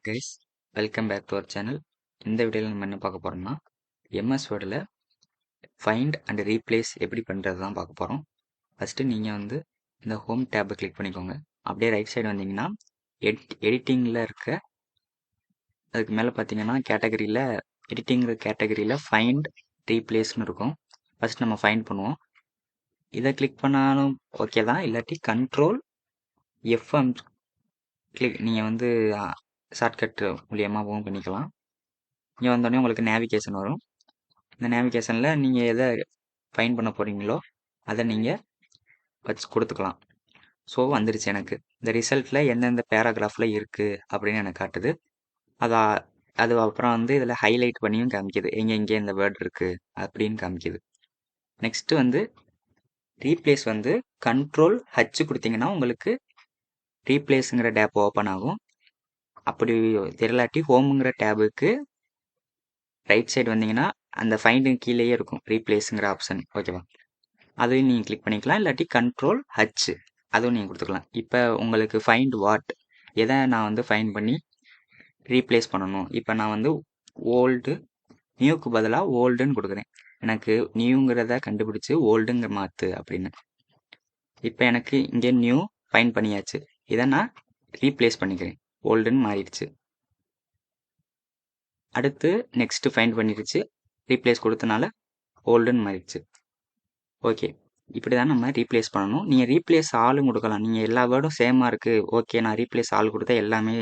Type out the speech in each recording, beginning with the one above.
Guys, welcome back to our channel. இந்த வீடியோவில் நம்ம என்ன பார்க்க போகிறோம்னா எம்எஸ் வேர்டில் ஃபைண்ட் அண்ட் ரீப்ளேஸ் எப்படி பண்ணுறது தான் பார்க்க போகிறோம். ஃபஸ்ட்டு நீங்கள் இந்த ஹோம் டேப்பை கிளிக் பண்ணிக்கோங்க. அப்படியே ரைட் சைடு வந்தீங்கன்னா எடிட்டிங்கில் இருக்க அதுக்கு மேலே பார்த்தீங்கன்னா எடிட்டிங்கிற கேட்டகரியில் ஃபைண்ட் ரீப்ளேஸ்னு இருக்கும். ஃபஸ்ட் நம்ம ஃபைண்ட் பண்ணுவோம். இதை கிளிக் பண்ணாலும் ஓகே தான், இல்லாட்டி கண்ட்ரோல் எஃப்எம் கிளிக் நீங்கள் ஷார்ட்கட் மூலியமாக ஓன் பண்ணிக்கலாம். இங்கே வந்தோடனே உங்களுக்கு நேவிகேஷன் வரும். இந்த நேவிகேஷனில் நீங்கள் எதை ஃபைண்ட் பண்ண போகிறீங்களோ அதை நீங்கள் வச்சு கொடுத்துக்கலாம். ஸோ வந்துருச்சு எனக்கு. இந்த ரிசல்ட்டில் எந்தெந்த பேராகிராஃபில் இருக்குது அப்படின்னு எனக்கு காட்டுது. அது அப்புறம் இதில் ஹைலைட் பண்ணியும் காமிக்குது, எங்கே இந்த வேர்டு இருக்குது அப்படின்னு காமிக்குது. நெக்ஸ்ட்டு ரீப்ளேஸ் கண்ட்ரோல் ஹச் கொடுத்தீங்கன்னா உங்களுக்கு ரீப்ளேஸுங்கிற டேப் ஓப்பன் ஆகும். அப்படி தெரியலாட்டி ஹோமுங்கிற டேபுக்கு ரைட் சைடு வந்தீங்கன்னா அந்த ஃபைண்டுக்கு கீழேயே இருக்கும் ரீப்ளேஸுங்கிற ஆப்ஷன், ஓகேவா? அதையும் நீங்கள் கிளிக் பண்ணிக்கலாம். இல்லாட்டி கண்ட்ரோல் ஹச் அதுவும் நீங்கள் கொடுத்துக்கலாம். இப்போ உங்களுக்கு ஃபைண்ட் வாட், எதை நான் ஃபைண்ட் பண்ணி ரீப்ளேஸ் பண்ணணும். இப்போ நான் ஓல்டு நியூக்கு பதிலாக ஓல்டுன்னு கொடுக்குறேன். எனக்கு நியூங்கிறத கண்டுபிடிச்சி ஓல்டுங்க மாற்று அப்படின்னு. இப்போ எனக்கு இங்கே நியூ ஃபைண்ட் பண்ணியாச்சு. இதை நான் ரீப்ளேஸ் பண்ணிக்கிறேன், ஓல்டுன்னு மாறிடுச்சு. அடுத்து நெக்ஸ்ட்டு ஃபைண்ட் பண்ணிடுச்சு, ரீப்ளேஸ் கொடுத்தனால ஓல்டுன்னு மாறிடுச்சு. ஓகே, இப்படி தான் நம்ம ரீப்ளேஸ் பண்ணணும். நீங்கள் ரீப்ளேஸ் ஆளும் கொடுக்கலாம். நீங்கள் எல்லா வேர்டும் சேமாக இருக்குது, ஓகே நான் ரீப்ளேஸ் ஆள் கொடுத்தா எல்லாமே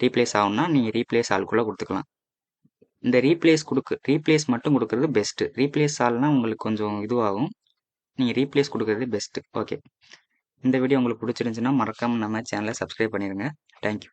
ரீப்ளேஸ் ஆகும்னா நீங்கள் ரீப்ளேஸ் ஆளுக்குள்ளே கொடுத்துக்கலாம். இந்த ரீப்ளேஸ் மட்டும் கொடுக்குறது பெஸ்ட்டு. ரீப்ளேஸ் ஆள்னால் உங்களுக்கு கொஞ்சம் இதுவாகும். நீங்கள் ரீப்ளேஸ் கொடுக்குறது பெஸ்ட்டு. ஓகே, இந்த வீடியோ உங்களுக்கு பிடிச்சிருந்துச்சுன்னா மறக்காமல் நம்ம சேனலை சப்ஸ்கிரைப் பண்ணிடுங்க. தேங்க்யூ.